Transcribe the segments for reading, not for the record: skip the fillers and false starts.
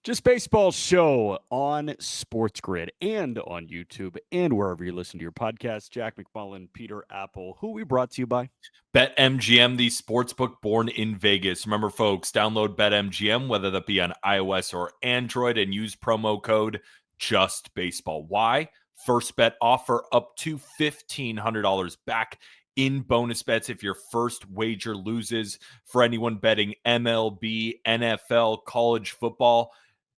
Just Baseball Show on Sports Grid and on YouTube and wherever you listen to your podcast. Jack McMullen, Peter Apple, who we brought to you by. BetMGM, the sportsbook born in Vegas. Remember, folks, download BetMGM, whether that be on iOS or Android, and use promo code JUSTBASEBALL. Why? First bet offer up to $1,500 back in bonus bets if your first wager loses. For anyone betting MLB, NFL, college football,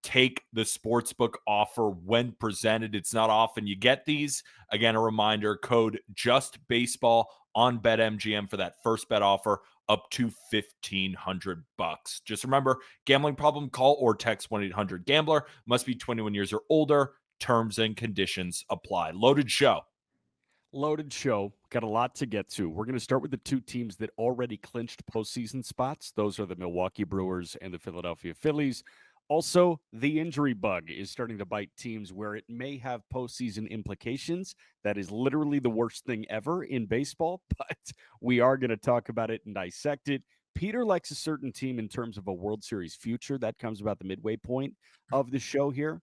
take the sportsbook offer when presented. It's not often you get these. Again, a reminder, code JUSTBASEBALL on BetMGM for that first bet offer up to $1,500. Just remember, gambling problem, call or text 1-800-GAMBLER. Must be 21 years or older. Terms and conditions apply. Loaded show. Loaded show. Got a lot to get to. We're going to start with the two teams that already clinched postseason spots. Those are the Milwaukee Brewers and the Philadelphia Phillies. Also, the injury bug is starting to bite teams where it may have postseason implications. That is literally the worst thing ever in baseball, but we are going to talk about it and dissect it. Peter likes a certain team in terms of a World Series future. That comes about the midway point of the show here.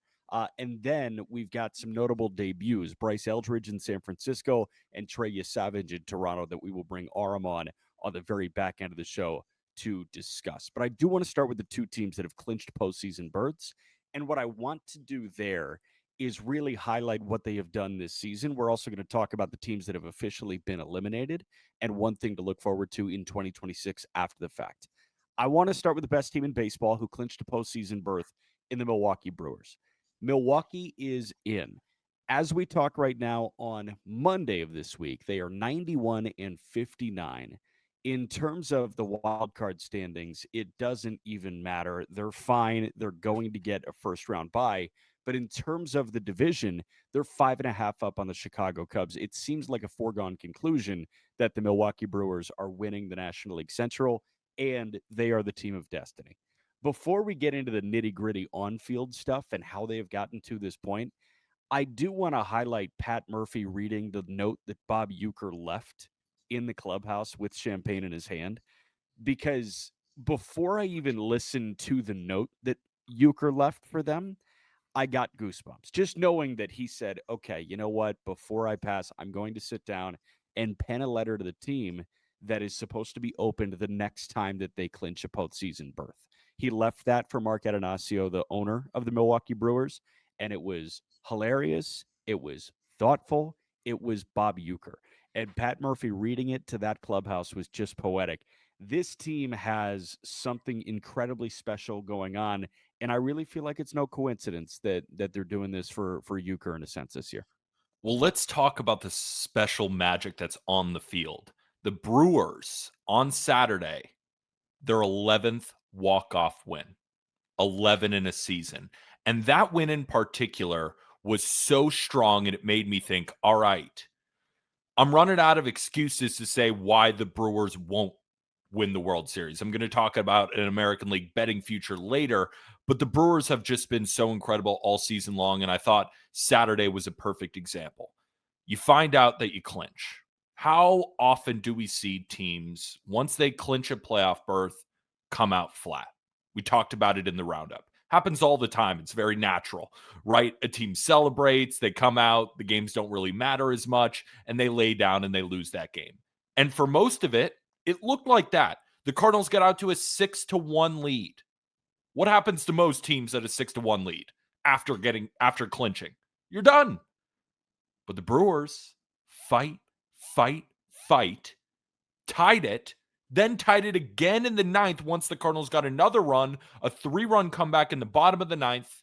And then we've got some notable debuts, Bryce Eldridge in San Francisco and Trey Yesavage in Toronto, that we will bring Aram on the very back end of the show to discuss. But I do want to start with the two teams that have clinched postseason berths. And what I want to do there is really highlight what they have done this season. We're also going to talk about the teams that have officially been eliminated and one thing to look forward to in 2026 after the fact. I want to start with the best team in baseball who clinched a postseason berth in the Milwaukee Brewers. Milwaukee is in. As we talk right now on Monday of this week, they are 91-59. In terms of the wild card standings, it doesn't even matter. They're fine. They're going to get a first round bye. But in terms of the division, they're 5.5 up on the Chicago Cubs. It seems like a foregone conclusion that the Milwaukee Brewers are winning the National League Central, and they are the team of destiny. Before we get into the nitty-gritty on-field stuff and how they have gotten to this point, I do want to highlight Pat Murphy reading the note that Bob Uecker left in the clubhouse with champagne in his hand, because before I even listened to the note that Uecker left for them, I got goosebumps. Just knowing that he said, okay, you know what? Before I pass, I'm going to sit down and pen a letter to the team that is supposed to be opened the next time that they clinch a postseason berth. He left that for Mark Atanasio, the owner of the Milwaukee Brewers, and it was hilarious. It was thoughtful. It was Bob Uecker. And Pat Murphy reading it to that clubhouse was just poetic. This team has something incredibly special going on, and I really feel like it's no coincidence that they're doing this for Uecker in a sense this year. Well, let's talk about the special magic that's on the field. The Brewers on Saturday, their 11th walk-off win, 11 in a season. And that win in particular was so strong, and it made me think, all right, I'm running out of excuses to say why the Brewers won't win the World Series. I'm going to talk about an American League betting future later, but the Brewers have just been so incredible all season long, and I thought Saturday was a perfect example. You find out that you clinch. How often do we see teams, once they clinch a playoff berth, come out flat? We talked about it in the roundup. Happens all the time. It's very natural, right? A team celebrates, they come out, the games don't really matter as much, and they lay down and they lose that game. And for most of it, it looked like that. The Cardinals get out to a 6-1 lead. What happens to most teams at a 6-1 lead after clinching? You're done. But the Brewers fight, tied it, then tied it again in the ninth once the Cardinals got another run, a 3-run comeback in the bottom of the ninth.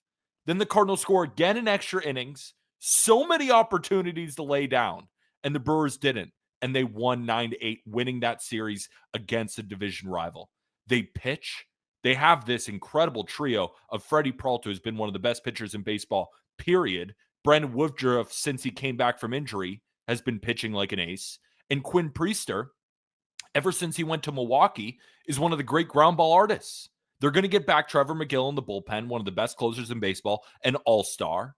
Then the Cardinals score again in extra innings. So many opportunities to lay down, and the Brewers didn't. And they won 9-8, winning that series against a division rival. They pitch. They have this incredible trio of Freddie Peralta, who's been one of the best pitchers in baseball, period. Brandon Woodruff, since he came back from injury, has been pitching like an ace. And Quinn Priester, ever since he went to Milwaukee, is one of the great ground ball artists. They're going to get back Trevor McGill in the bullpen, one of the best closers in baseball, an all-star.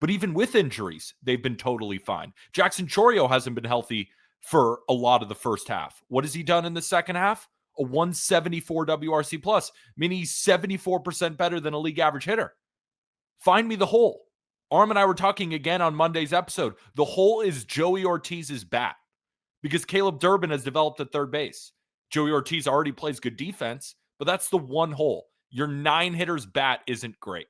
But even with injuries, they've been totally fine. Jackson Chourio hasn't been healthy for a lot of the first half. What has he done in the second half? a 174 WRC plus, meaning he's 74% better than a league average hitter. Find me the hole. Arm and I were talking again on Monday's episode. The hole is Joey Ortiz's bat because Caleb Durbin has developed at third base. Joey Ortiz already plays good defense, but that's the one hole. Your 9-hitter's bat isn't great.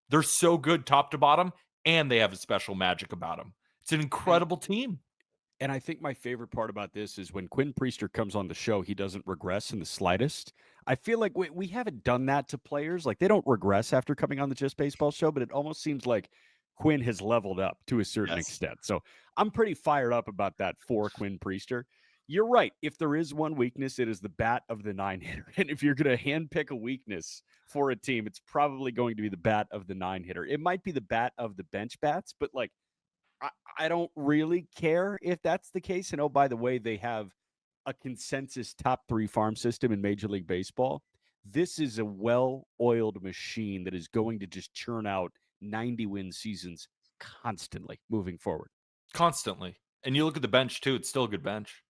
They're so good top to bottom, and they have a special magic about them. It's an incredible team. And I think my favorite part about this is when Quinn Priester comes on the show, he doesn't regress in the slightest. I feel like we haven't done that to players. Like, they don't regress after coming on the Just Baseball show, but it almost seems like Quinn has leveled up to a certain extent. So I'm pretty fired up about that for Quinn Priester. You're right. If there is one weakness, it is the bat of the 9-hitter. And if you're going to handpick a weakness for a team, it's probably going to be the bat of the 9-hitter. It might be the bat of the bench bats, but like, I don't really care if that's the case. And oh, by the way, they have a consensus top 3 farm system in Major League Baseball. This is a well-oiled machine that is going to just churn out 90-win seasons constantly moving forward. Constantly. And you look at the bench, too. It's still a good bench.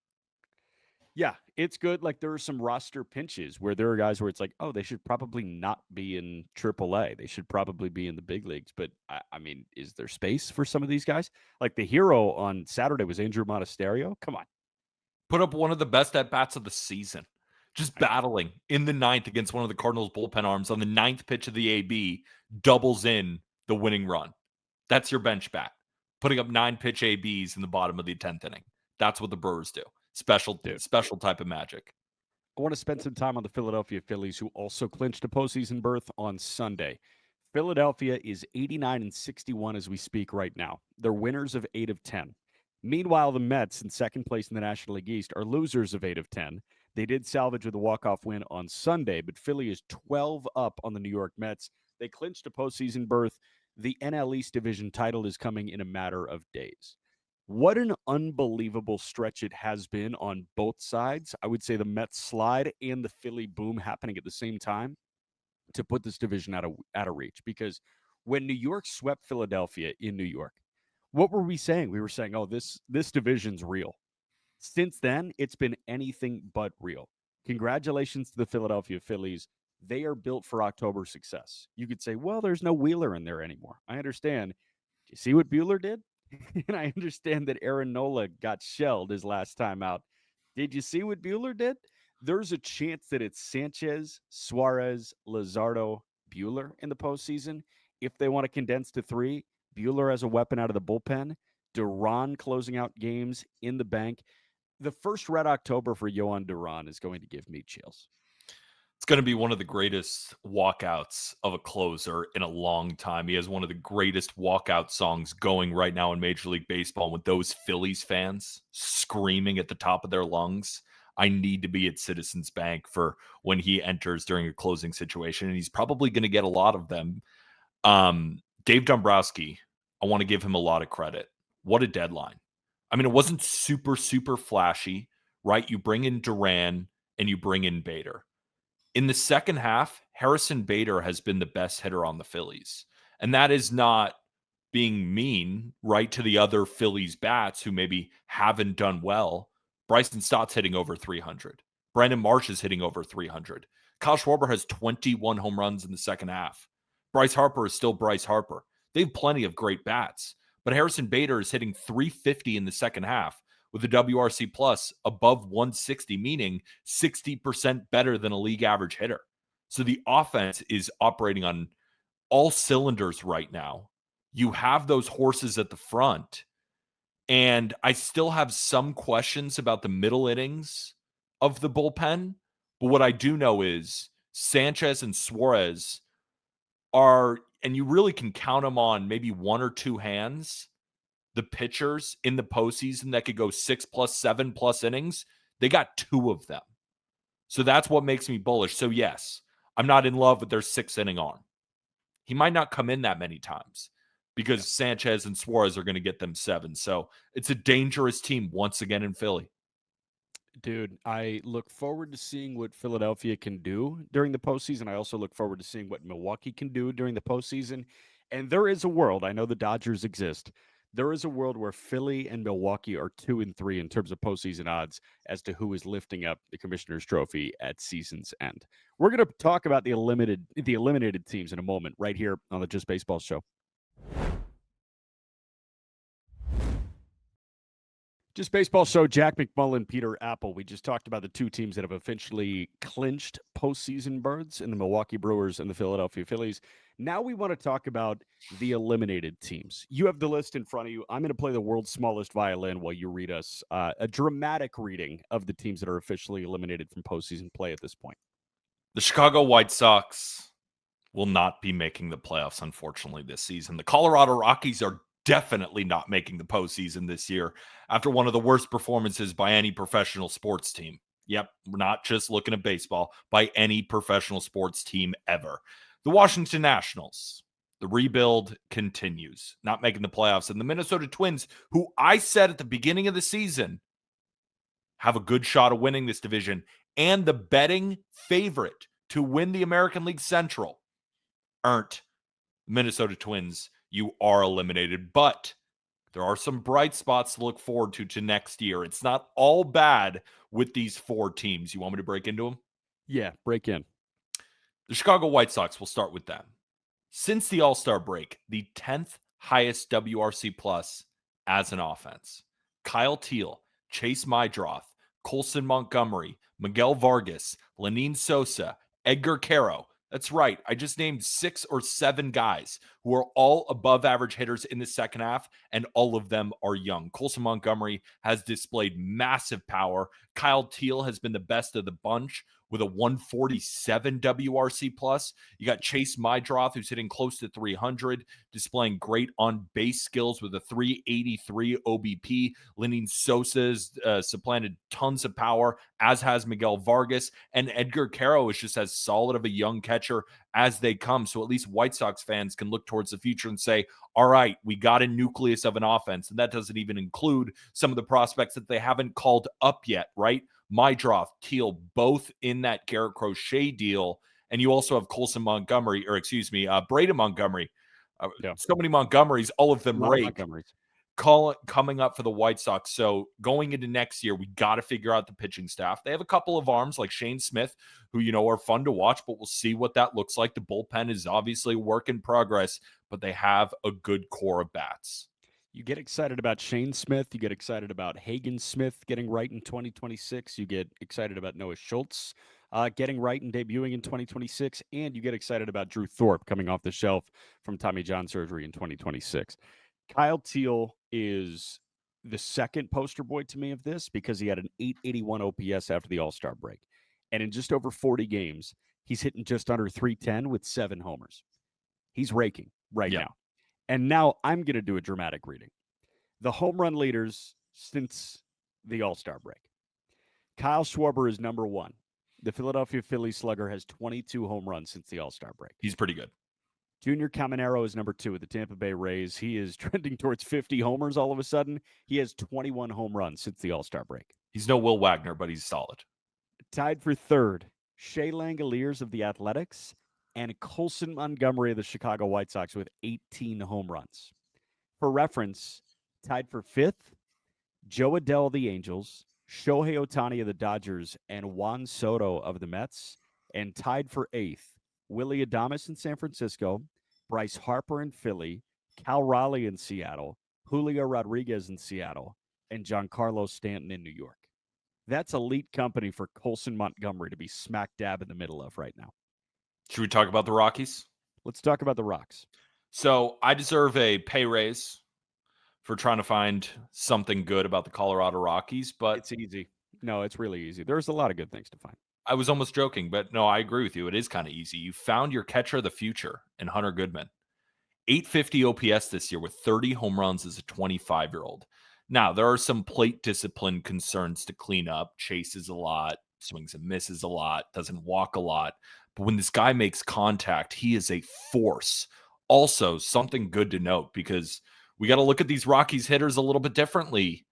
Yeah, it's good. Like, there are some roster pinches where there are guys where it's like, oh, they should probably not be in AAA. They should probably be in the big leagues. But, I mean, is there space for some of these guys? Like, the hero on Saturday was Andrew Monasterio. Come on. Put up one of the best at-bats of the season. Just battling in the 9th against one of the Cardinals' bullpen arms on the 9th pitch of the AB, doubles in the winning run. That's your bench bat. Putting up 9-pitch ABs in the bottom of the 10th inning. That's what the Brewers do. Special type of magic. I want to spend some time on the Philadelphia Phillies, who also clinched a postseason berth on Sunday. Philadelphia is 89-61 as we speak right now. They're winners of 8 of 10. Meanwhile, the Mets, in second place in the National League East, are losers of 8 of 10. They did salvage with a walk-off win on Sunday, but Philly is 12 up on the New York Mets. They clinched a postseason berth. The NL East division title is coming in a matter of days. What an unbelievable stretch it has been on both sides. I would say the Mets slide and the Philly boom happening at the same time to put this division out of reach. Because when New York swept Philadelphia in New York, what were we saying? We were saying, oh, this division's real. Since then, it's been anything but real. Congratulations to the Philadelphia Phillies. They are built for October success. You could say, well, there's no Wheeler in there anymore. I understand. Do you see what Buehler did? And I understand that Aaron Nola got shelled his last time out. Did you see what Buehler did? There's a chance that it's Sanchez, Suarez, Luzardo, Buehler in the postseason. If they want to condense to 3, Buehler as a weapon out of the bullpen, Duran closing out games in the bank. The first Red October for Yohan Duran is going to give me chills. It's going to be one of the greatest walkouts of a closer in a long time. He has one of the greatest walkout songs going right now in Major League Baseball with those Phillies fans screaming at the top of their lungs. I need to be at Citizens Bank for when he enters during a closing situation, and he's probably going to get a lot of them. Dave Dombrowski, I want to give him a lot of credit. What a deadline. I mean, it wasn't super, super flashy, right? You bring in Duran and you bring in Bader. In the second half, Harrison Bader has been the best hitter on the Phillies. And that is not being mean, right, to the other Phillies bats who maybe haven't done well. Bryson Stott's hitting over 300. Brandon Marsh is hitting over 300. Kyle Schwarber has 21 home runs in the second half. Bryce Harper is still Bryce Harper. They have plenty of great bats. But Harrison Bader is hitting 350 in the second half with a WRC plus above 160, meaning 60% better than a league average hitter. So the offense is operating on all cylinders right now. You have those horses at the front. And I still have some questions about the middle innings of the bullpen. But what I do know is Sanchez and Suarez are, and you really can count them on maybe 1 or 2 hands, the pitchers in the postseason that could go 6+, 7+ innings. They got 2 of them. So that's what makes me bullish. So yes, I'm not in love with their 6-inning arm. He might not come in that many times because Sanchez and Suarez are going to get them 7. So it's a dangerous team once again in Philly. Dude, I look forward to seeing what Philadelphia can do during the postseason. I also look forward to seeing what Milwaukee can do during the postseason. And there is a world, I know the Dodgers exist, There is a world where Philly and Milwaukee are 2-3 in terms of postseason odds as to who is lifting up the Commissioner's Trophy at season's end. We're going to talk about the eliminated teams in a moment, right here on the Just Baseball Show. Just Baseball Show, Jack McMullen, Peter Apple. We just talked about the two teams that have officially clinched postseason berths in the Milwaukee Brewers and the Philadelphia Phillies. Now we want to talk about the eliminated teams. You have the list in front of you. I'm going to play the world's smallest violin while you read us a dramatic reading of the teams that are officially eliminated from postseason play at this point. The Chicago White Sox will not be making the playoffs, unfortunately, this season. The Colorado Rockies are definitely not making the postseason this year after one of the worst performances by any professional sports team. Yep, we're not just looking at baseball, by any professional sports team ever. The Washington Nationals, the rebuild continues, not making the playoffs. And the Minnesota Twins, who I said at the beginning of the season have a good shot of winning this division and the betting favorite to win the American League Central, aren't. Minnesota Twins, you are eliminated, but there are some bright spots to look forward to next year. It's not all bad with these four teams. You want me to break into them? Yeah, break in. The Chicago White Sox, we'll start with them. Since the All-Star break, the 10th highest WRC plus as an offense. Kyle Teal, Chase Mydroth, Colson Montgomery, Miguel Vargas, Lenine Sosa, Edgar Caro. That's right. I just named 6 or 7 guys who are all above average hitters in the second half, and all of them are young. Colson Montgomery has displayed massive power. Kyle Teal has been the best of the bunch with a 147 WRC plus. You got Chase Mydroth, who's hitting close to 300, displaying great on-base skills with a 383 OBP. Lenine Sosa's supplanted tons of power, as has Miguel Vargas. And Edgar Caro is just as solid of a young catcher as they come. So at least White Sox fans can look towards the future and say, all right, we got a nucleus of an offense. And that doesn't even include some of the prospects that they haven't called up yet, right? Mydroth, Teal, both in that Garrett Crochet deal. And you also have Colson Montgomery, or excuse me, Braden Montgomery. So many Montgomerys, all of them rake, coming up for the White Sox. So going into next year, we got to figure out the pitching staff. They have a couple of arms like Shane Smith, who, are fun to watch, but we'll see what that looks like. The bullpen is obviously a work in progress, but they have a good core of bats. You get excited about Shane Smith. You get excited about Hagen Smith getting right in 2026. You get excited about Noah Schultz getting right and debuting in 2026. And you get excited about Drew Thorpe coming off the shelf from Tommy John surgery in 2026. Kyle Teal is the second poster boy to me of this because he had an 881 OPS after the All-Star break. And in just over 40 games, he's hitting just under 310 with 7 homers. He's raking now. And now I'm going to do a dramatic reading. The home run leaders since the All-Star break. Kyle Schwarber is number 1. The Philadelphia Phillies slugger has 22 home runs since the All-Star break. He's pretty good. Junior Caminero is number 2 with the Tampa Bay Rays. He is trending towards 50 homers all of a sudden. He has 21 home runs since the All-Star break. He's no Will Wagner, but he's solid. Tied for 3rd, Shea Langoliers of the Athletics and Colson Montgomery of the Chicago White Sox with 18 home runs. For reference, tied for 5th, Joe Adell of the Angels, Shohei Ohtani of the Dodgers, and Juan Soto of the Mets. And tied for 8th, Willie Adames in San Francisco, Bryce Harper in Philly, Cal Raleigh in Seattle, Julio Rodriguez in Seattle, and Giancarlo Stanton in New York. That's elite company for Colson Montgomery to be smack dab in the middle of right now. Should we talk about the Rockies? Let's talk about the Rocks. So I deserve a pay raise for trying to find something good about the Colorado Rockies, but it's easy. No, it's really easy. There's a lot of good things to find. I was almost joking, but no, I agree with you. It is kind of easy. You found your catcher of the future in Hunter Goodman. 850 OPS this year with 30 home runs as a 25-year-old. Now, there are some plate discipline concerns to clean up. Chases a lot, swings and misses a lot, doesn't walk a lot. But when this guy makes contact, he is a force. Also, something good to note, because we got to look at these Rockies hitters a little bit differently,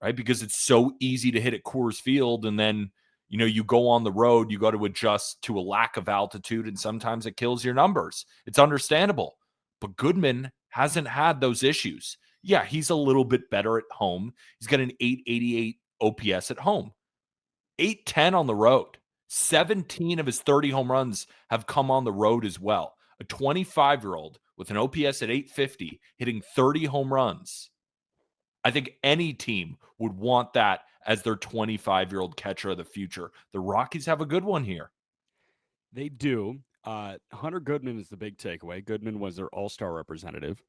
right? Because it's so easy to hit at Coors Field, and then, you go on the road, you got to adjust to a lack of altitude, and sometimes it kills your numbers. It's understandable. But Goodman hasn't had those issues. Yeah, he's a little bit better at home. He's got an 888 OPS at home, 810 on the road. 17 of his 30 home runs have come on the road as well. A 25-year-old with an OPS at 850 hitting 30 home runs. I think any team would want that as their 25-year-old catcher of the future. The Rockies have a good one here. They do. Hunter Goodman is the big takeaway. Goodman was their all-star representative.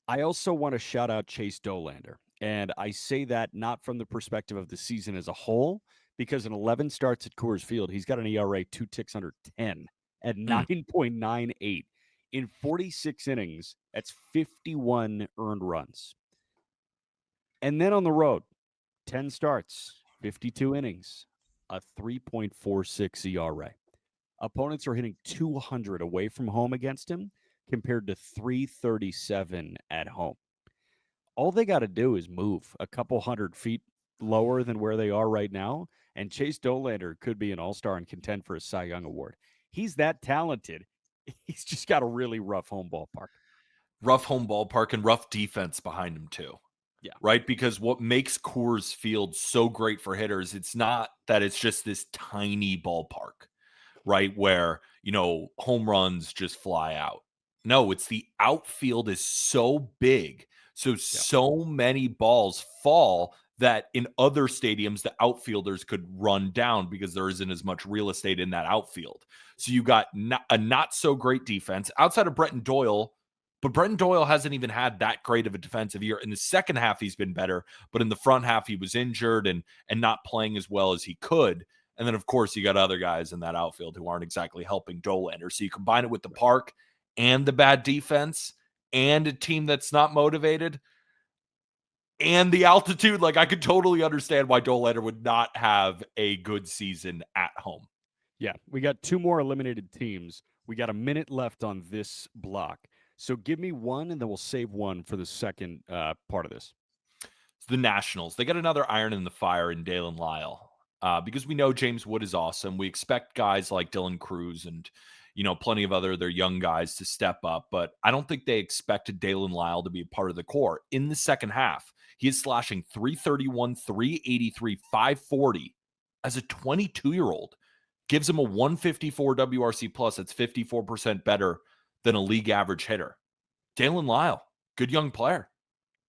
I also want to shout out Chase Dolander. And I say that not from the perspective of the season as a whole, because in 11 starts at Coors Field, he's got an ERA 2 ticks under 10 at 9.98. In 46 innings, that's 51 earned runs. And then on the road, 10 starts, 52 innings, a 3.46 ERA. Opponents are hitting 200 away from home against him compared to 337 at home. All they got to do is move a couple 100 feet lower than where they are right now, and Chase Dolander could be an all-star and contend for a Cy Young Award. He's that talented. He's just got a really rough home ballpark. Rough home ballpark and rough defense behind him too. Yeah. Right? Because what makes Coors Field so great for hitters, it's not that it's just this tiny ballpark, right? Where, home runs just fly out. No, it's the outfield is so big. So many balls fall that in other stadiums, the outfielders could run down because there isn't as much real estate in that outfield. So you got a not so great defense outside of Bretton Doyle. But Bretton Doyle hasn't even had that great of a defensive year. In the second half, he's been better, but in the front half, he was injured and not playing as well as he could. And then, of course, you got other guys in that outfield who aren't exactly helping Dolander. So you combine it with the park and the bad defense and a team that's not motivated and the altitude. Like, I could totally understand why Dolander would not have a good season at home. Yeah, we got two more eliminated teams. We got a minute left on this block. So give me one, and then we'll save one for the second part of this. The Nationals, they got another iron in the fire in Dalen Lyle. Because we know James Wood is awesome. We expect guys like Dylan Cruz and, plenty of their young guys to step up. But I don't think they expected Dalen Lyle to be a part of the core. In the second half, he is slashing 331, 383, 540 as a 22-year-old. Gives him a 154 WRC plus. That's 54% better than a league average hitter. Dalen Lyle, good young player.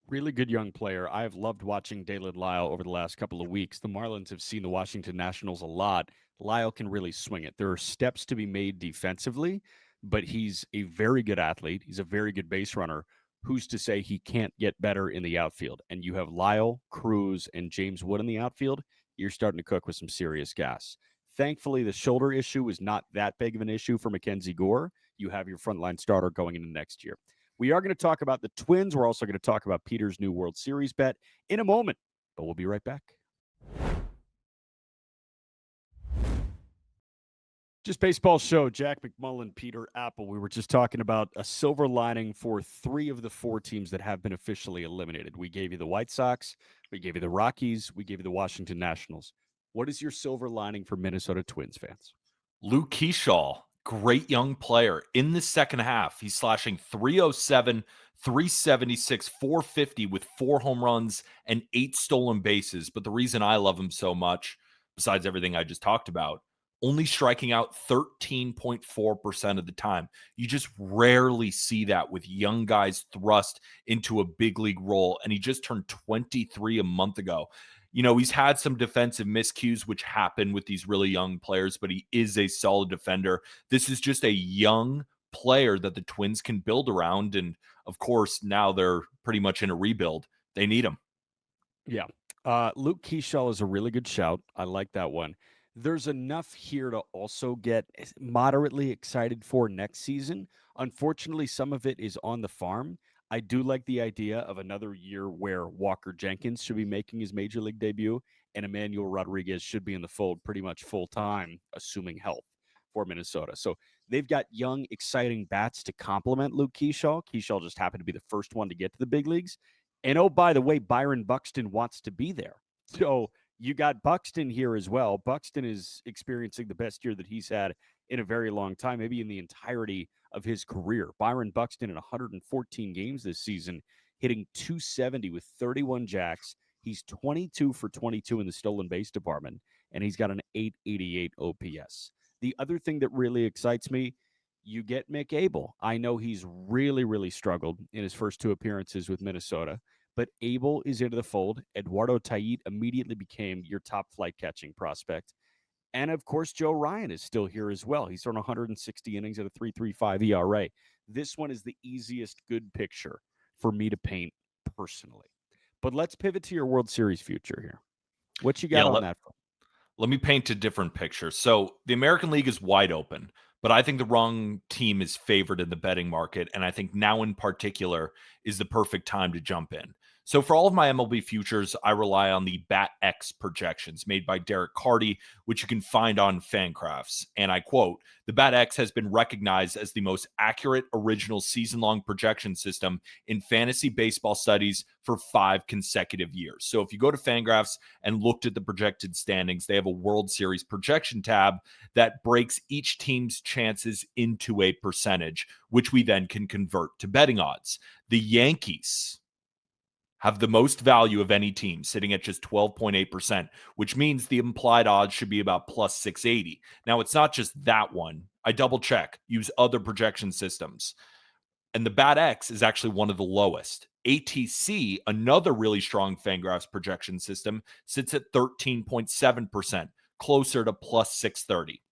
Really good young player. I have loved watching Dalen Lyle over the last couple of weeks. The Marlins have seen the Washington Nationals a lot. Lyle can really swing it. There are steps to be made defensively, but he's a very good athlete. He's a very good base runner. Who's to say he can't get better in the outfield? And you have Lyle, Cruz, and James Wood in the outfield. You're starting to cook with some serious gas. Thankfully, the shoulder issue is not that big of an issue for Mackenzie Gore. You have your frontline starter going into next year. We are going to talk about the Twins. We're also going to talk about Peter's new World Series bet in a moment, but we'll be right back. Just Baseball Show, Jack McMullen, Peter Apple. We were just talking about a silver lining for 3 of the 4 teams that have been officially eliminated. We gave you the White Sox, we gave you the Rockies, we gave you the Washington Nationals. What is your silver lining for Minnesota Twins fans? Luke Keyshaw, great young player. In the second half, he's slashing 307, 376, 450 with 4 home runs and 8 stolen bases. But the reason I love him so much, besides everything I just talked about, only striking out 13.4% of the time. You just rarely see that with young guys thrust into a big league role. And he just turned 23 a month ago. He's had some defensive miscues, which happen with these really young players, but he is a solid defender. This is just a young player that the Twins can build around. And of course, now they're pretty much in a rebuild. They need him. Yeah. Luke Keyshaw is a really good shout. I like that one. There's enough here to also get moderately excited for next season. Unfortunately, some of it is on the farm. I do like the idea of another year where Walker Jenkins should be making his major league debut and Emmanuel Rodriguez should be in the fold pretty much full time, assuming health for Minnesota. So they've got young, exciting bats to complement Luke Keyshaw. Keyshaw just happened to be the first one to get to the big leagues. And oh, by the way, Byron Buxton wants to be there. So you got Buxton here as well. Buxton is experiencing the best year that he's had in a very long time, maybe in the entirety of his career. Byron Buxton in 114 games this season hitting 270 with 31 jacks. He's 22 for 22 in the stolen base department, and he's got an 888 OPS. The other thing that really excites me, you get Mick Abel. I know he's really, really struggled in his first 2 appearances with Minnesota, but Abel is into the fold. Eduardo Tait immediately became your top flight catching prospect. And of course, Joe Ryan is still here as well. He's thrown 160 innings at a 3.35 ERA. This one is the easiest good picture for me to paint personally. But let's pivot to your World Series future here. What you got on that front? Let me paint a different picture. So the American League is wide open, but I think the wrong team is favored in the betting market. And I think now in particular is the perfect time to jump in. So for all of my MLB futures, I rely on the BatX projections made by Derek Carty, which you can find on Fangraphs. And I quote, "The BatX has been recognized as the most accurate original season-long projection system in fantasy baseball studies for 5 consecutive years." So if you go to Fangraphs and looked at the projected standings, they have a World Series projection tab that breaks each team's chances into a percentage, which we then can convert to betting odds. The Yankees have the most value of any team, sitting at just 12.8%, which means the implied odds should be about plus 680. Now, it's not just that one. I double check, use other projection systems. And the BatX is actually one of the lowest. ATC, another really strong Fangraphs projection system, sits at 13.7%, closer to plus 630.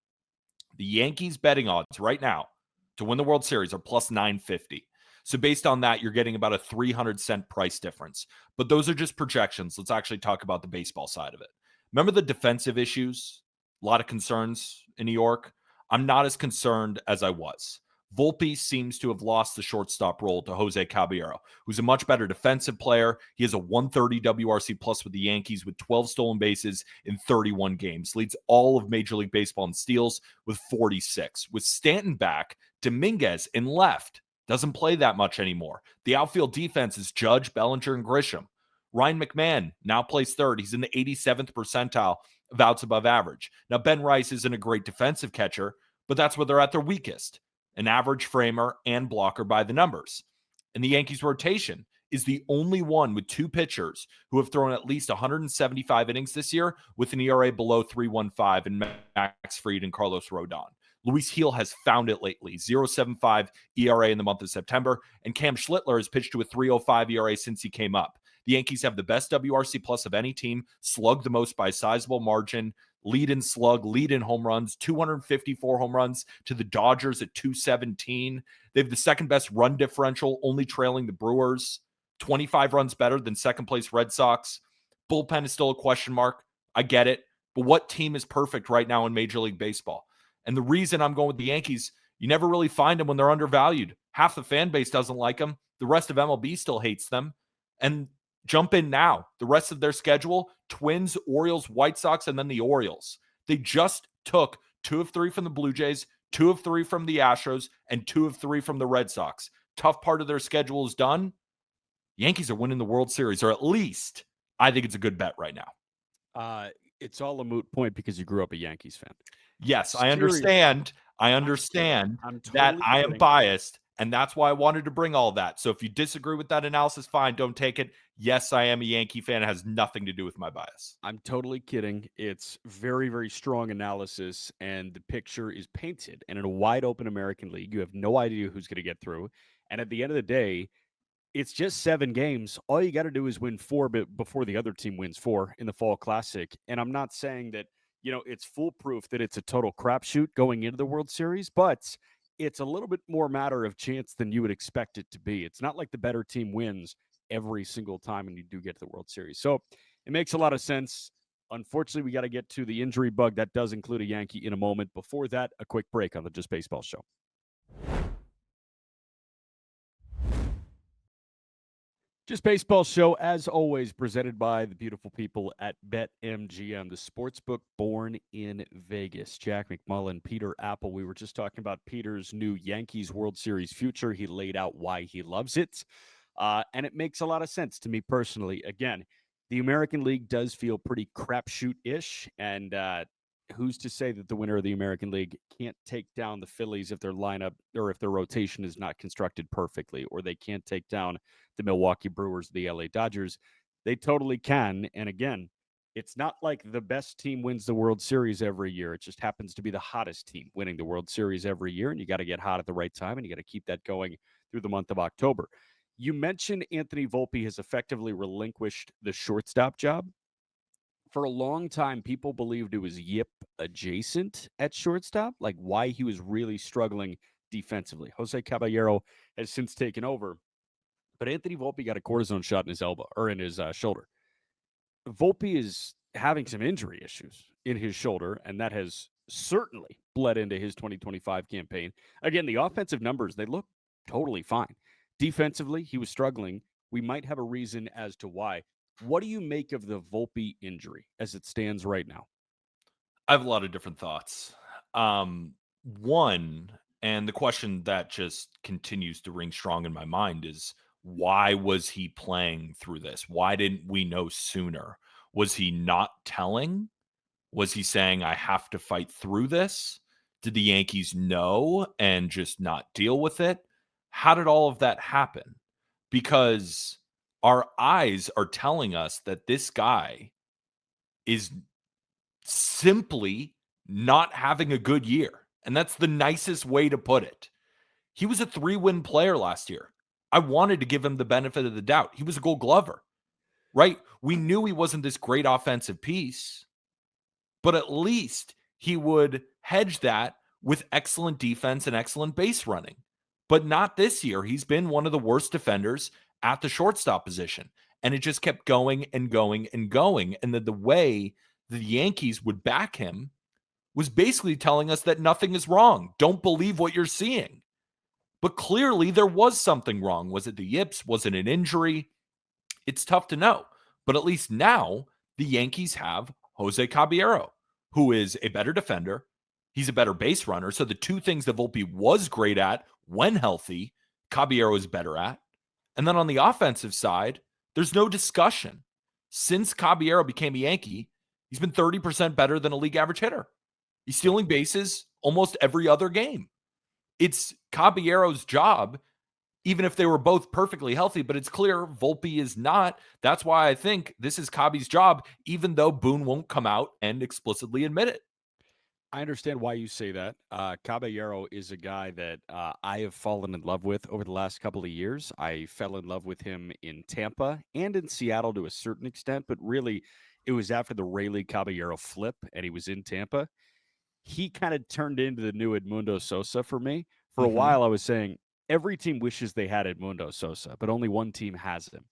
The Yankees betting odds right now to win the World Series are plus 950. So based on that, you're getting about a 300-cent price difference. But those are just projections. Let's actually talk about the baseball side of it. Remember the defensive issues? A lot of concerns in New York. I'm not as concerned as I was. Volpe seems to have lost the shortstop role to Jose Caballero, who's a much better defensive player. He has a 130 WRC plus with the Yankees with 12 stolen bases in 31 games, leads all of Major League Baseball in steals with 46. With Stanton back, Dominguez in left doesn't play that much anymore. The outfield defense is Judge, Bellinger, and Grisham. Ryan McMahon now plays third. He's in the 87th percentile of outs above average. Now, Ben Rice isn't a great defensive catcher, but that's where they're at their weakest. An average framer and blocker by the numbers. And the Yankees rotation is the only one with 2 pitchers who have thrown at least 175 innings this year with an ERA below 3.15 in Max Fried and Carlos Rodon. Luis Gil has found it lately, 0.75 ERA in the month of September, and Cam Schlittler has pitched to a 3.05 ERA since he came up. The Yankees have the best WRC plus of any team, slugged the most by a sizable margin, lead in slug, lead in home runs, 254 home runs to the Dodgers at 217. They have the second best run differential, only trailing the Brewers, 25 runs better than second place Red Sox. Bullpen is still a question mark. I get it. But what team is perfect right now in Major League Baseball? And the reason I'm going with the Yankees, you never really find them when they're undervalued. Half the fan base doesn't like them. The rest of MLB still hates them. And jump in now. The rest of their schedule, Twins, Orioles, White Sox, and then the Orioles. They just took 2 of 3 from the Blue Jays, 2 of 3 from the Astros, and 2 of 3 from the Red Sox. Tough part of their schedule is done. Yankees are winning the World Series, or at least I think it's a good bet right now. It's all a moot point because you grew up a Yankees fan. Yes, I understand. I'm That totally I am kidding. biased, and that's why I wanted to bring all that. So if you disagree with that analysis, fine, don't take it. Yes, I am a Yankee fan. It has nothing to do with my bias. I'm totally kidding. It's very, very strong analysis, and the picture is painted. And in a wide open American League, you have no idea who's going to get through. And at the end of the day, it's just 7 games. All you got to do is win 4 before the other team wins 4 in the Fall Classic. And I'm not saying that, it's foolproof that it's a total crapshoot going into the World Series, but it's a little bit more matter of chance than you would expect it to be. It's not like the better team wins every single time and you do get to the World Series. So it makes a lot of sense. Unfortunately, we got to get to the injury bug. That does include a Yankee in a moment. Before that, a quick break on the Just Baseball Show. Just Baseball Show, as always, presented by the beautiful people at BetMGM, the sportsbook born in Vegas. Jack McMullen, Peter Apple. We were just talking about Peter's new Yankees World Series future. He laid out why he loves it, and it makes a lot of sense to me personally. Again, the American League does feel pretty crapshoot-ish, and who's to say that the winner of the American League can't take down the Phillies if their lineup or if their rotation is not constructed perfectly, or they can't take down the Milwaukee Brewers, the LA Dodgers? They totally can. And again, it's not like the best team wins the World Series every year. It just happens to be the hottest team winning the World Series every year. And you got to get hot at the right time, and you got to keep that going through the month of October. You mentioned Anthony Volpe has effectively relinquished the shortstop job. For a long time, people believed it was Yip adjacent at shortstop, like why he was really struggling defensively. Jose Caballero has since taken over, but Anthony Volpe got a cortisone shot in his elbow or in his shoulder. Volpe is having some injury issues in his shoulder, and that has certainly bled into his 2025 campaign. Again, the offensive numbers, they look totally fine. Defensively, he was struggling. We might have a reason as to why. What do you make of the Volpe injury as it stands right now? I have a lot of different thoughts. One, and the question that just continues to ring strong in my mind is, why was he playing through this? Why didn't we know sooner? Was he not telling? Was he saying, I have to fight through this? Did the Yankees know and just not deal with it? How did all of that happen? Because our eyes are telling us that this guy is simply not having a good year. And that's the nicest way to put it. He was a 3-win player last year. I wanted to give him the benefit of the doubt. He was a Gold Glover, right? We knew he wasn't this great offensive piece, but at least he would hedge that with excellent defense and excellent base running. But not this year. He's been one of the worst defenders at the shortstop position. And it just kept going and going and going. And the way the Yankees would back him was basically telling us that nothing is wrong. Don't believe what you're seeing. But clearly there was something wrong. Was it the yips? Was it an injury? It's tough to know. But at least now the Yankees have Jose Caballero, who is a better defender. He's a better base runner. So the two things that Volpe was great at when healthy, Caballero is better at. And then on the offensive side, there's no discussion. Since Caballero became a Yankee, he's been 30% better than a league average hitter. He's stealing bases almost every other game. It's Caballero's job, even if they were both perfectly healthy, but it's clear Volpe is not. That's why I think this is Cabby's job, even though Boone won't come out and explicitly admit it. I understand why you say that. Caballero is a guy that I have fallen in love with over the last couple of years. I fell in love with him in Tampa and in Seattle to a certain extent, but really it was after the Rayleigh Caballero flip and he was in Tampa. He kind of turned into the new Edmundo Sosa for me. For a while, I was saying every team wishes they had Edmundo Sosa, but only one team has him.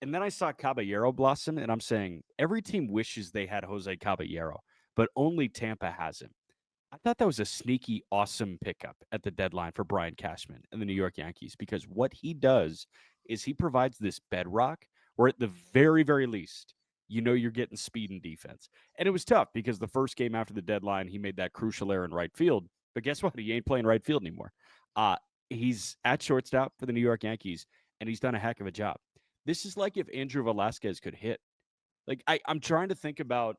And then I saw Caballero blossom, and I'm saying every team wishes they had Jose Caballero, but only Tampa has him. I thought that was a sneaky, awesome pickup at the deadline for Brian Cashman and the New York Yankees, because what he does is he provides this bedrock, or at the very, very least, you know you're getting speed and defense. And it was tough because the first game after the deadline, he made that crucial error in right field. But guess what? He ain't playing right field anymore. He's at shortstop for the New York Yankees, and he's done a heck of a job. This is like if Andrew Velasquez could hit. Like I'm trying to think about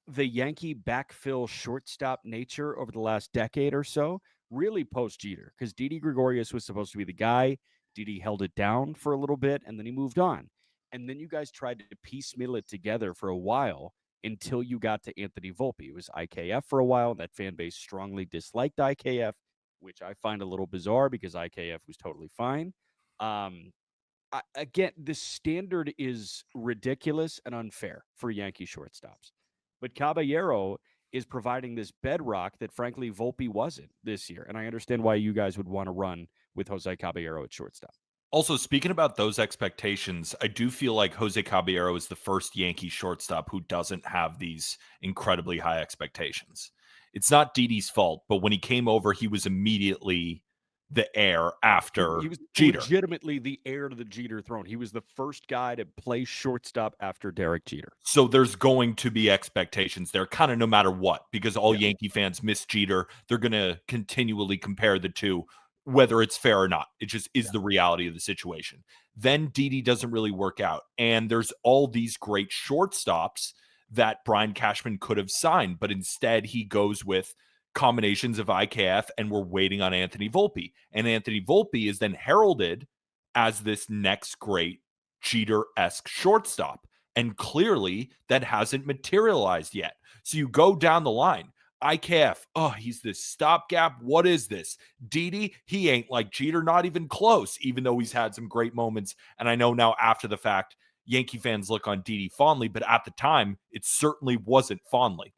the Yankee backfill shortstop nature over the last decade or so, really post Jeter, because Didi Gregorius was supposed to be the guy. Didi held it down for a little bit, and then he moved on. And then you guys tried to piecemeal it together for a while until you got to Anthony Volpe. It was IKF for a while. That fan base strongly disliked IKF, which I find a little bizarre because IKF was totally fine. Again, the standard is ridiculous and unfair for Yankee shortstops. But Caballero is providing this bedrock that, frankly, Volpe wasn't this year. And I understand why you guys would want to run with Jose Caballero at shortstop. Also, speaking about those expectations, I do feel like Jose Caballero is the first Yankee shortstop who doesn't have these incredibly high expectations. It's not Didi's fault, but when he came over, he was immediately the heir after He was Jeter. legitimately the heir to the Jeter throne. He was the first guy to play shortstop after Derek Jeter. So there's going to be expectations there, kind of no matter what, because all Yankee fans miss Jeter. They're going to continually compare the two, whether it's fair or not. It just is the reality of the situation. Then Didi doesn't really work out. And there's all these great shortstops that Brian Cashman could have signed, but instead he goes with combinations of IKF, and we're waiting on Anthony Volpe. And Anthony Volpe is then heralded as this next great Jeter-esque shortstop. And clearly that hasn't materialized yet. So you go down the line. IKF, oh, he's this stopgap. What is this? Didi, he ain't like Jeter, not even close, even though he's had some great moments. And I know now after the fact, Yankee fans look on Didi fondly, but at the time, it certainly wasn't fondly.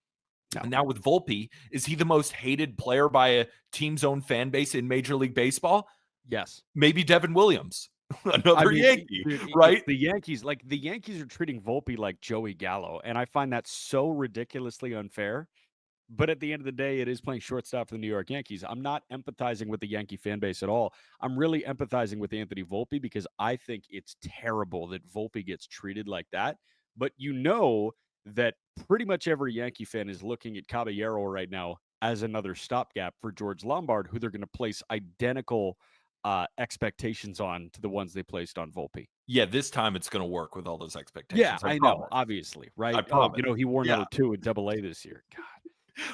No. And now with Volpe, is he the most hated player by a team's own fan base in Major League Baseball? Yes. Maybe Devin Williams, another Yankee, dude, right? The Yankees are treating Volpe like Joey Gallo, and I find that so ridiculously unfair. But at the end of the day, it is playing shortstop for the New York Yankees. I'm not empathizing with the Yankee fan base at all. I'm really empathizing with Anthony Volpe because I think it's terrible that Volpe gets treated like that. But you know that pretty much every Yankee fan is looking at Caballero right now as another stopgap for George Lombard, who they're going to place identical expectations on to the ones they placed on Volpe. Yeah, this time it's going to work with all those expectations. Yeah, I know, obviously, right? I promise. He wore number 2 in Double-A this year. God.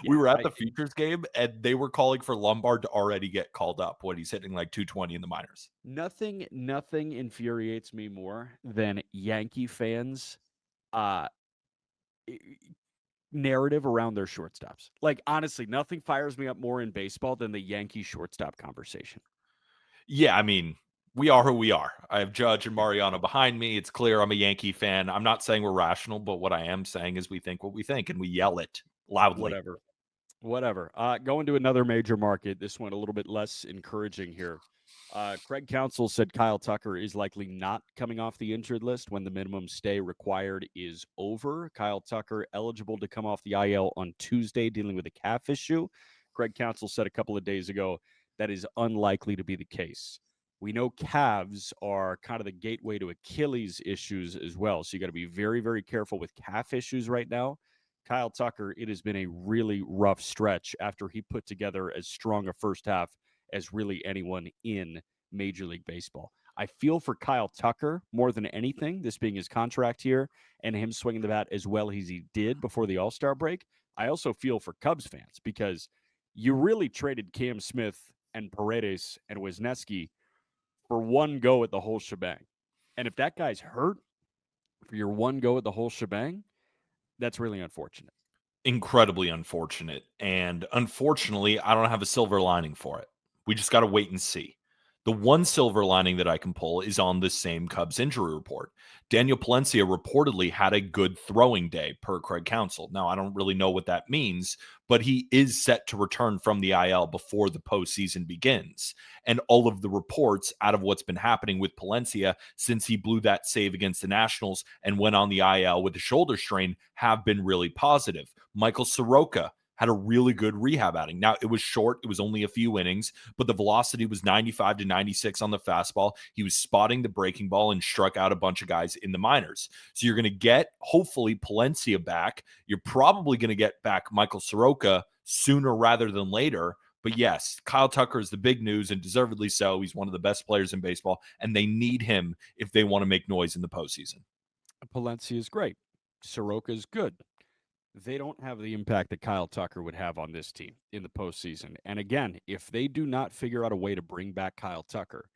We were at the Futures game, and they were calling for Lombard to already get called up when he's hitting like 220 in the minors. Nothing infuriates me more than Yankee fans' narrative around their shortstops. Like, honestly, nothing fires me up more in baseball than the Yankee shortstop conversation. Yeah, I mean, we are who we are. I have Judge and Mariano behind me. It's clear I'm a Yankee fan. I'm not saying we're rational, but what I am saying is we think what we think, and we yell it loudly. Whatever. Going to another major market. This one a little bit less encouraging here. Craig Counsell said Kyle Tucker is likely not coming off the injured list when the minimum stay required is over. Kyle Tucker eligible to come off the IL on Tuesday dealing with a calf issue. Craig Counsell said a couple of days ago that is unlikely to be the case. We know calves are kind of the gateway to Achilles issues as well. So you got to be very, very careful with calf issues right now. Kyle Tucker, it has been a really rough stretch after he put together as strong a first half as really anyone in Major League Baseball. I feel for Kyle Tucker more than anything, this being his contract here and him swinging the bat as well as he did before the All-Star break. I also feel for Cubs fans because you really traded Cam Smith and Paredes and Wisniewski for one go at the whole shebang. And if that guy's hurt for your one go at the whole shebang, that's really unfortunate. Incredibly unfortunate. And unfortunately, I don't have a silver lining for it. We just got to wait and see. The one silver lining that I can pull is on this same Cubs injury report. Daniel Palencia reportedly had a good throwing day per Craig Counsell. Now, I don't really know what that means, but he is set to return from the IL before the postseason begins. And all of the reports out of what's been happening with Palencia since he blew that save against the Nationals and went on the IL with a shoulder strain have been really positive. Michael Soroka had a really good rehab outing. Now, it was short. It was only a few innings, but the velocity was 95 to 96 on the fastball. He was spotting the breaking ball and struck out a bunch of guys in the minors. So you're going to get, hopefully, Palencia back. You're probably going to get back Michael Soroka sooner rather than later. But yes, Kyle Tucker is the big news, and deservedly so. He's one of the best players in baseball, and they need him if they want to make noise in the postseason. Palencia is great. Soroka is good. They don't have the impact that Kyle Tucker would have on this team in the postseason. And again, if they do not figure out a way to bring back Kyle Tucker,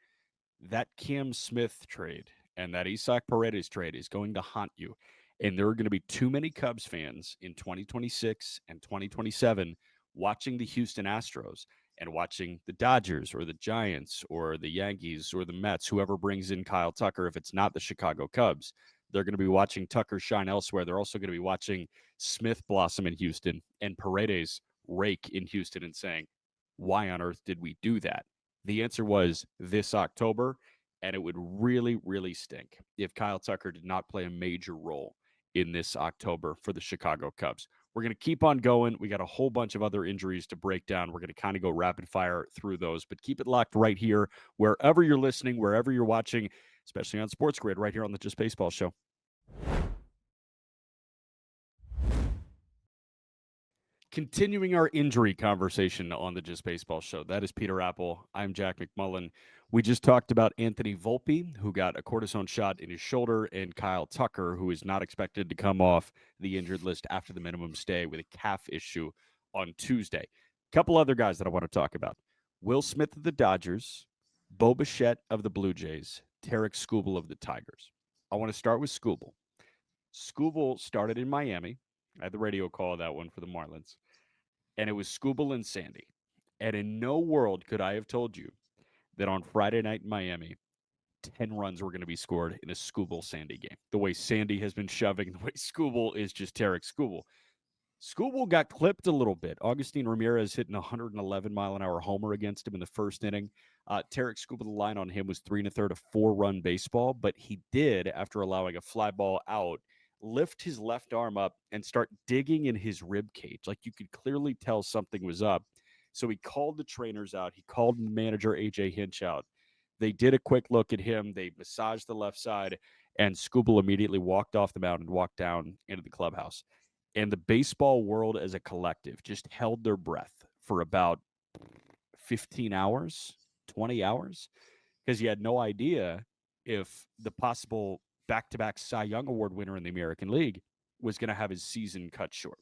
that Cam Smith trade and that Isaac Paredes trade is going to haunt you. And there are going to be too many Cubs fans in 2026 and 2027 watching the Houston Astros and watching the Dodgers or the Giants or the Yankees or the Mets, whoever brings in Kyle Tucker, if it's not the Chicago Cubs. They're going to be watching Tucker shine elsewhere. They're also going to be watching Smith blossom in Houston and Paredes rake in Houston and saying, why on earth did we do that? The answer was this October, and it would really, really stink if Kyle Tucker did not play a major role in this October for the Chicago Cubs. We're going to keep on going. We got a whole bunch of other injuries to break down. We're going to kind of go rapid fire through those, but keep it locked right here, wherever you're listening, wherever you're watching, especially on Sports Grid, right here on the Just Baseball Show. Continuing our injury conversation on the Just Baseball show. That is Peter Apple. I'm Jack McMullen. We just talked about Anthony Volpe, who got a cortisone shot in his shoulder, and Kyle Tucker, who is not expected to come off the injured list after the minimum stay with a calf issue on Tuesday. A couple other guys that I want to talk about. Will Smith of the Dodgers, Bichette of the Blue Jays, Tarik Skubal of the Tigers. I want to start with Skubal. Skubal started in Miami. I had the radio call of that one for the Marlins. And it was Skubal and Sandy. And in no world could I have told you that on Friday night in Miami, 10 runs were going to be scored in a Skubal Sandy game. The way Sandy has been shoving, the way Skubal is just Tarik Skubal. Skubal got clipped a little bit. Augustine Ramirez hitting a 111-mile-an-hour homer against him in the first inning. Tarik Skubal, the line on him was 3 1/3 a 4-run baseball, but he did, after allowing a fly ball out, lift his left arm up and start digging in his rib cage. Like you could clearly tell something was up. So he called the trainers out. He called manager AJ Hinch out. They did a quick look at him. They massaged the left side, and Skubal immediately walked off the mound and walked down into the clubhouse. And the baseball world as a collective just held their breath for about 15 hours, 20 hours, because you had no idea if the possible back-to-back Cy Young Award winner in the American League was going to have his season cut short.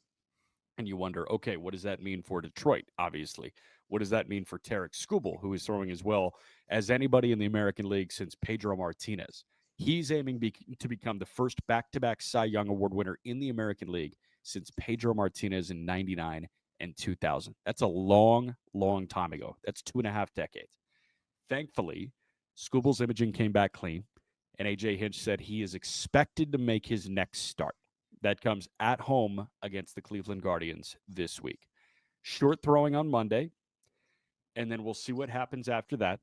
And you wonder, okay, what does that mean for Detroit, obviously? What does that mean for Tarik Skubal, who is throwing as well as anybody in the American League since Pedro Martinez? He's aiming to become the first back-to-back Cy Young Award winner in the American League since Pedro Martinez in 99 and 2000. That's a long, long time ago. That's 2.5 decades. Thankfully, Skubal's imaging came back clean, and AJ Hinch said he is expected to make his next start. That comes at home against the Cleveland Guardians this week. Short throwing on Monday, and then we'll see what happens after that.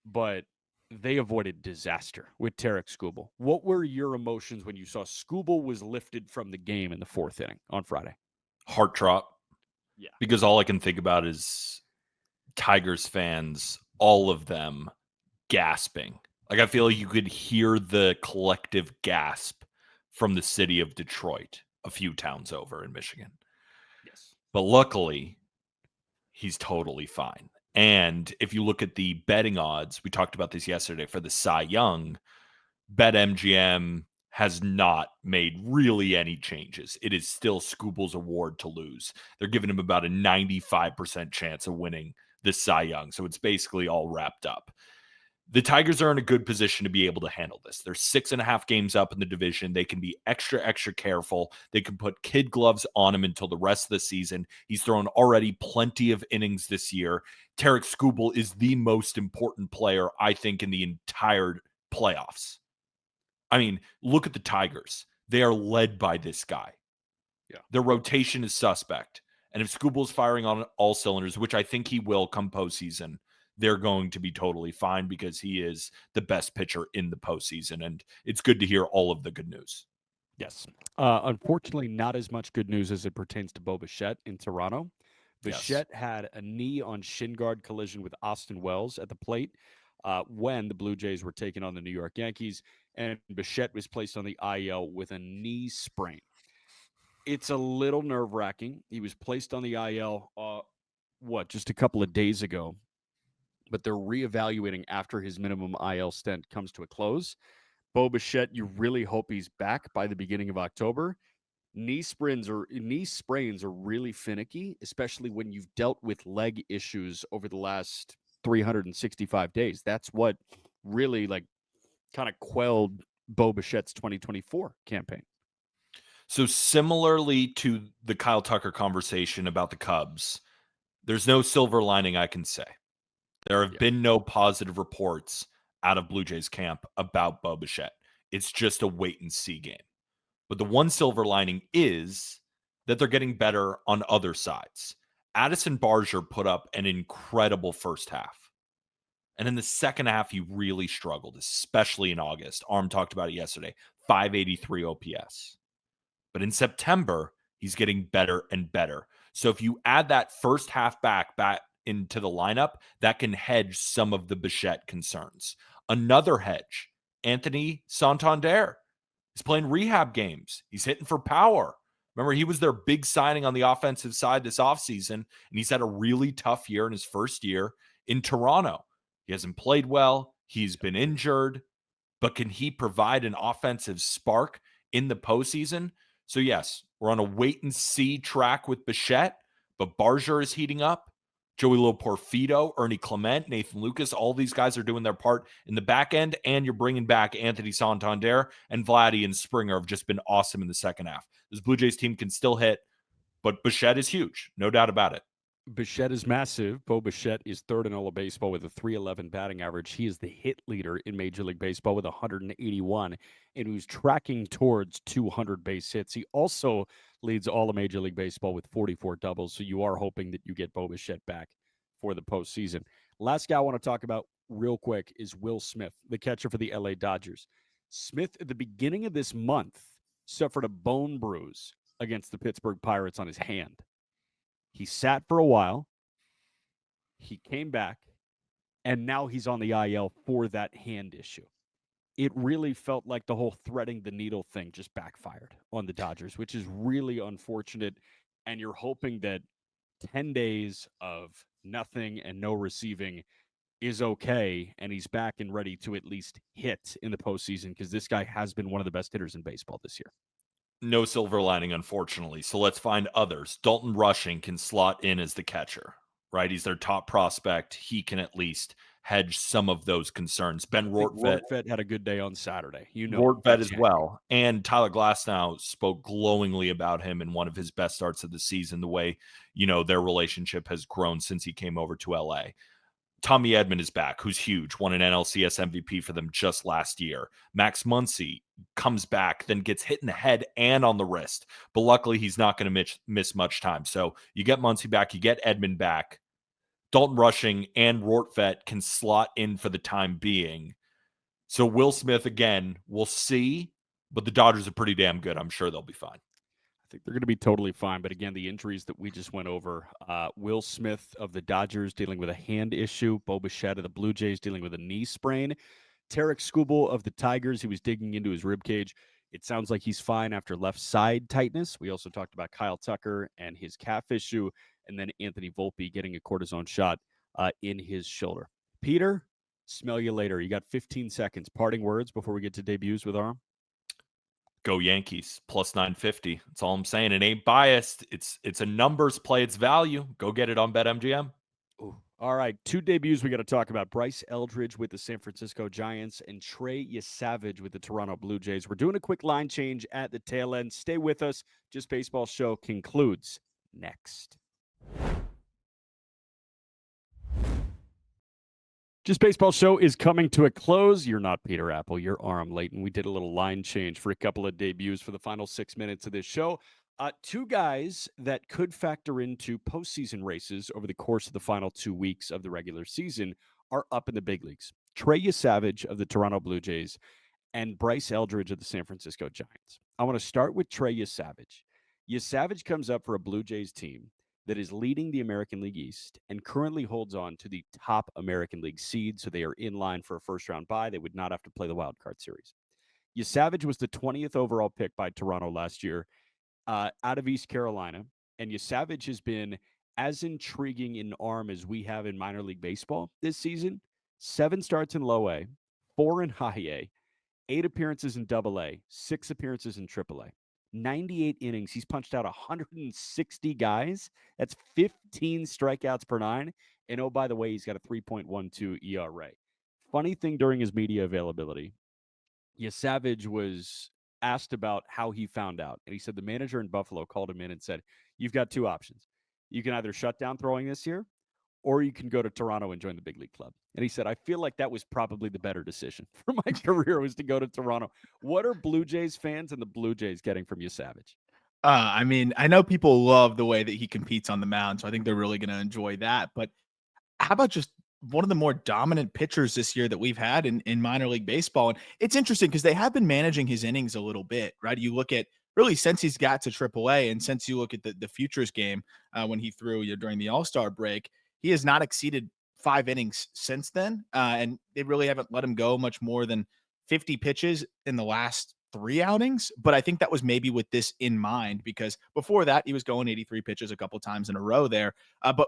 But they avoided disaster with Tarik Skubal. What were your emotions when you saw Skubal was lifted from the game in the 4th inning on Friday? Heart drop. Yeah. Because all I can think about is Tigers fans, all of them gasping. Like I feel like you could hear the collective gasp from the city of Detroit, a few towns over in Michigan. Yes. But luckily, he's totally fine. And if you look at the betting odds, we talked about this yesterday for the Cy Young, BetMGM has not made really any changes. It is still Skubal's award to lose. They're giving him about a 95% chance of winning the Cy Young. So it's basically all wrapped up. The Tigers are in a good position to be able to handle this. They're 6.5 games up in the division. They can be extra careful. They can put kid gloves on him until the rest of the season. He's thrown already plenty of innings this year. Tarik Skubal is the most important player, I think, in the entire playoffs. I mean, look at the Tigers. They are led by this guy. Yeah. Their rotation is suspect. And if Skubal's firing on all cylinders, which I think he will come postseason, they're going to be totally fine because he is the best pitcher in the postseason. And it's good to hear all of the good news. Yes. Unfortunately, not as much good news as it pertains to Bichette in Toronto. Bichette had a knee on shin guard collision with Austin Wells at the plate when the Blue Jays were taking on the New York Yankees, and Bichette was placed on the IL with a knee sprain. It's a little nerve-wracking. He was placed on the IL, just a couple of days ago, but they're reevaluating after his minimum IL stint comes to a close. Bichette, you really hope he's back by the beginning of October. Knee sprains are really finicky, especially when you've dealt with leg issues over the last 365 days. That's what really kind of quelled Bichette's 2024 campaign. So similarly to the Kyle Tucker conversation about the Cubs, there's no silver lining I can say. There have been no positive reports out of Blue Jays camp about Bichette. It's just a wait and see game. But the one silver lining is that they're getting better on other sides. Addison Barger put up an incredible first half. And in the second half, he really struggled, especially in August. Arm talked about it yesterday, 583 OPS. But in September, he's getting better and better. So if you add that first half back into the lineup, that can hedge some of the Bichette concerns. Another hedge, Anthony Santander is playing rehab games. He's hitting for power. Remember, he was their big signing on the offensive side this offseason, and he's had a really tough year in his first year in Toronto. He hasn't played well. He's been injured, but can he provide an offensive spark in the postseason? So, yes, we're on a wait and see track with Bichette, but Barger is heating up. Joey Porfido, Ernie Clement, Nathan Lucas, all these guys are doing their part in the back end, and you're bringing back Anthony Santander, and Vladdy and Springer have just been awesome in the second half. This Blue Jays team can still hit, but Bichette is huge, no doubt about it. Bichette is massive. Bo Bichette is third in all of baseball with a 311 batting average. He is the hit leader in Major League Baseball with 181, and who's tracking towards 200 base hits. He also leads all of Major League Baseball with 44 doubles, so you are hoping that you get Bo Bichette back for the postseason. Last guy I want to talk about real quick is Will Smith, the catcher for the LA Dodgers. Smith, at the beginning of this month, suffered a bone bruise against the Pittsburgh Pirates on his hand. He sat for a while. He came back, and now he's on the IL for that hand issue. It really felt like the whole threading the needle thing just backfired on the Dodgers, which is really unfortunate. And you're hoping that 10 days of nothing and no receiving is okay, and he's back and ready to at least hit in the postseason, because this guy has been one of the best hitters in baseball this year. No silver lining, unfortunately. So let's find others. Dalton Rushing can slot in as the catcher, right? He's their top prospect. He can at least hedge some of those concerns. Ben Rortvedt had a good day on Saturday. Rortvedt as well. And Tyler Glasnow spoke glowingly about him in one of his best starts of the season, the way, their relationship has grown since he came over to LA. Tommy Edman is back, who's huge, won an NLCS MVP for them just last year. Max Muncy comes back, then gets hit in the head and on the wrist. But luckily, he's not going to miss much time. So you get Muncy back, you get Edman back. Dalton Rushing and Rortvedt can slot in for the time being. So Will Smith, again, we'll see. But the Dodgers are pretty damn good. I'm sure they'll be fine. I think they're going to be totally fine. But again, the injuries that we just went over, Will Smith of the Dodgers dealing with a hand issue, Bo Bichette of the Blue Jays dealing with a knee sprain, Tarik Skubal of the Tigers, he was digging into his ribcage. It sounds like he's fine after left side tightness. We also talked about Kyle Tucker and his calf issue, and then Anthony Volpe getting a cortisone shot in his shoulder. Peter, smell you later. You got 15 seconds. Parting words before we get to debuts with Aram? Go Yankees, plus 950. That's all I'm saying. It ain't biased. It's a numbers play. It's value. Go get it on BetMGM. Ooh. All right, two debuts we got to talk about. Bryce Eldridge with the San Francisco Giants and Trey Yesavage with the Toronto Blue Jays. We're doing a quick line change at the tail end. Stay with us. Just Baseball Show concludes next. Just Baseball Show is coming to a close. You're not Peter Apple. You're Aram Layton. We did a little line change for a couple of debuts for the final 6 minutes of this show. Two guys that could factor into postseason races over the course of the final 2 weeks of the regular season are up in the big leagues. Trey Yesavage of the Toronto Blue Jays and Bryce Eldridge of the San Francisco Giants. I want to start with Trey Yesavage. Yesavage comes up for a Blue Jays team that is leading the American League East and currently holds on to the top American League seed, so they are in line for a first-round bye. They would not have to play the wild card series. Yesavage was the 20th overall pick by Toronto last year out of East Carolina, and Yesavage has been as intriguing in arm as we have in minor league baseball this season. 7 starts in low A, 4 in high A, 8 appearances in double A, 6 appearances in triple A. 98 innings. He's punched out 160 guys. That's 15 strikeouts per 9. And oh, by the way, he's got a 3.12 ERA. Funny thing during his media availability, Yesavage was asked about how he found out. And he said the manager in Buffalo called him in and said, you've got 2 options. You can either shut down throwing this year, or you can go to Toronto and join the big league club. And he said, I feel like that was probably the better decision for my career, was to go to Toronto. What are Blue Jays fans and the Blue Jays getting from Yesavage? I mean, I know people love the way that he competes on the mound, so I think they're really going to enjoy that. But how about just one of the more dominant pitchers this year that we've had in minor league baseball? And it's interesting because they have been managing his innings a little bit, right? You look at really since he's got to AAA, and since you look at the Futures game when he threw during the All-Star break, he has not exceeded 5 innings since then. And they really haven't let him go much more than 50 pitches in the last 3 outings, but I think that was maybe with this in mind because before that, he was going 83 pitches a couple times in a row there. But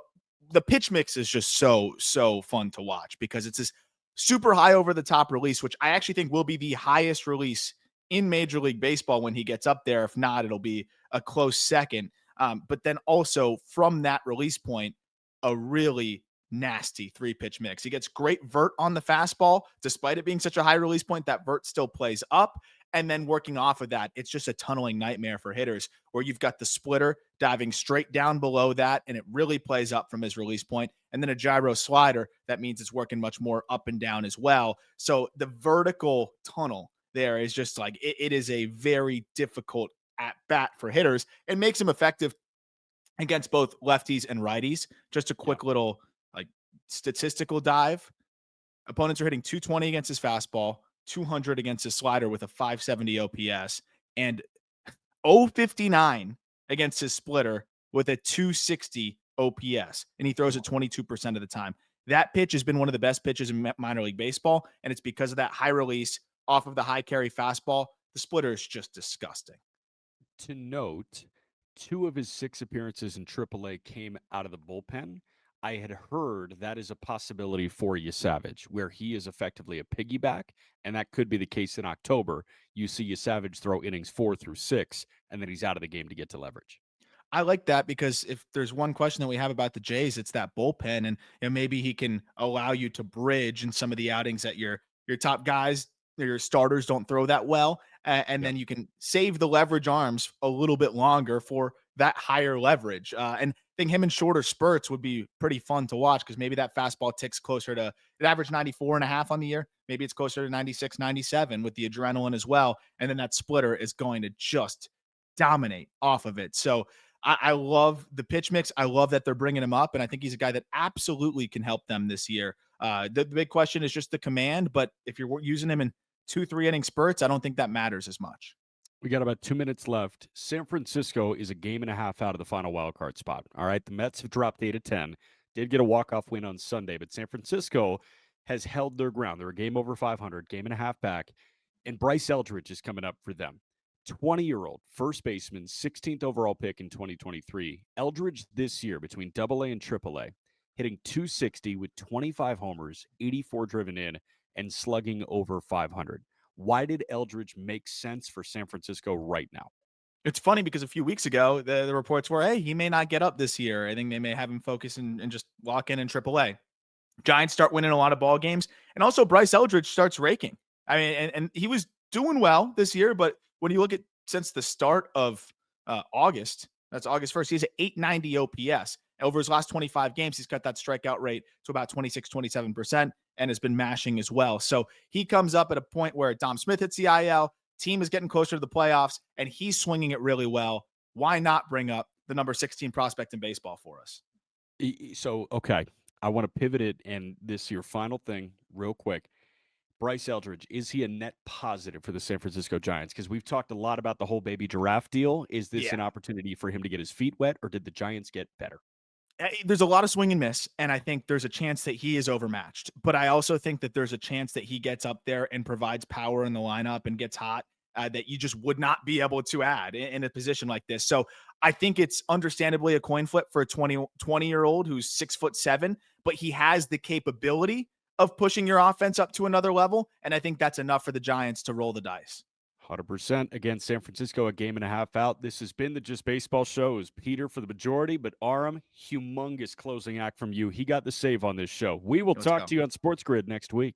the pitch mix is just so fun to watch because it's this super high over the top release, which I actually think will be the highest release in Major League Baseball when he gets up there. If not, it'll be a close second. But then also from that release point, a really nasty 3-pitch mix. He gets great vert on the fastball. Despite it being such a high release point, that vert still plays up. And then working off of that, it's just a tunneling nightmare for hitters where you've got the splitter diving straight down below that, and it really plays up from his release point. And then a gyro slider, that means it's working much more up and down as well. So the vertical tunnel there is just like, it is a very difficult at bat for hitters. It makes him effective against both lefties and righties. Just a quick little like statistical dive. Opponents are hitting 220 against his fastball, 200 against his slider with a 570 OPS, and 059 against his splitter with a 260 OPS. And he throws it 22% of the time. That pitch has been one of the best pitches in minor league baseball, and it's because of that high release off of the high carry fastball. The splitter is just disgusting. To note, 2 of his 6 appearances in AAA came out of the bullpen. I had heard that is a possibility for Yesavage, where he is effectively a piggyback, and that could be the case in October. You see Yesavage throw innings 4 through 6, and then he's out of the game to get to leverage. I like that because if there's one question that we have about the Jays, it's that bullpen, and maybe he can allow you to bridge in some of the outings that your top guys, your starters don't throw that well, and then you can save the leverage arms a little bit longer for that higher leverage. And I think him in shorter spurts would be pretty fun to watch because maybe that fastball ticks closer to it average 94.5 on the year. Maybe it's closer to 96, 97 with the adrenaline as well. And then that splitter is going to just dominate off of it. So I love the pitch mix. I love that they're bringing him up, and I think he's a guy that absolutely can help them this year. The big question is just the command, but if you're using him in 2-3 inning spurts, I don't think that matters as much. We got about 2 minutes left. San Francisco is a game and a half out of the final wild card spot. All right, the Mets have dropped 8-10. Did get a walk-off win on Sunday, but San Francisco has held their ground. They're a game over 500, game and a half back, and Bryce Eldridge is coming up for them. 20-year-old first baseman, 16th overall pick in 2023. Eldridge this year between AA and AAA, hitting 260 with 25 homers, 84 driven in, and slugging over 500. Why did Eldridge make sense for San Francisco right now? It's funny because a few weeks ago, the reports were, hey, he may not get up this year. I think they may have him focus and just lock in AAA. Giants start winning a lot of ball games, and also Bryce Eldridge starts raking. I mean, and he was doing well this year, but when you look at since the start of August, that's August 1st, he has an 890 OPS. Over his last 25 games, he's cut that strikeout rate to about 26, 27% and has been mashing as well. So he comes up at a point where Dom Smith hits the IL, team is getting closer to the playoffs, and he's swinging it really well. Why not bring up the number 16 prospect in baseball for us? So, okay, I want to pivot it, and this your final thing real quick. Bryce Eldridge, is he a net positive for the San Francisco Giants? Because we've talked a lot about the whole baby giraffe deal. Is this an opportunity for him to get his feet wet, or did the Giants get better? There's a lot of swing and miss, and I think there's a chance that he is overmatched. But I also think that there's a chance that he gets up there and provides power in the lineup and gets hot that you just would not be able to add in a position like this. So I think it's understandably a coin flip for a 20-year-old who's 6'7", but he has the capability of pushing your offense up to another level. And I think that's enough for the Giants to roll the dice. 100%. Again, San Francisco, a game and a half out. This has been the Just Baseball Show. It was Peter for the majority, but Aram, humongous closing act from you. He got the save on this show. We will talk to you on Sports Grid next week.